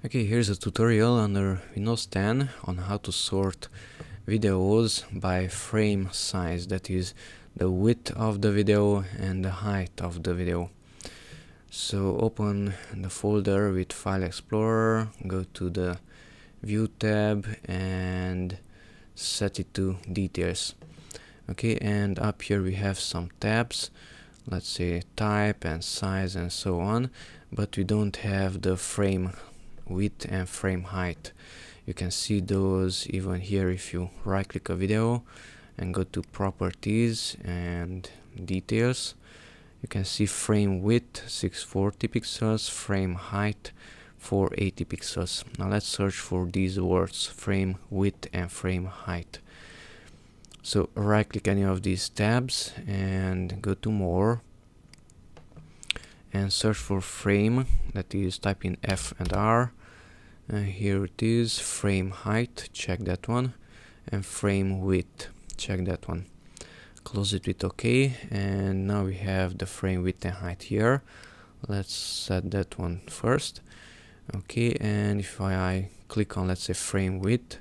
Okay, here's a tutorial under Windows 10 on how to sort videos by frame size, that is the width of the video and the height of the video. So open the folder with File Explorer, go to the View tab and set it to Details. Okay, and up here we have some tabs, let's say Type and Size and so on, but we don't have the frame width and frame height. You can see those even here if you right click a video and go to Properties and Details. You can see frame width 640 pixels, frame height 480 pixels. Now let's search for these words, frame width and frame height. So right click any of these tabs and go to More and search for frame, that is type in F and R. Here it is, frame height, check that one, and frame width, check that one. Close it with OK, and now we have the frame width and height here. Let's set that one first. Okay, and if I click on, let's say, frame width,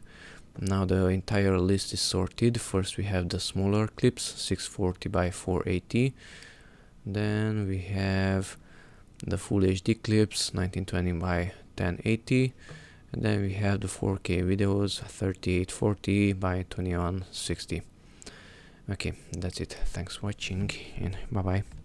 now the entire list is sorted. First we have the smaller clips, 640 by 480. Then we have the full HD clips, 1920 by 1080. And then we have the 4K videos, 3840 by 2160. Okay, that's it. Thanks for watching and bye bye.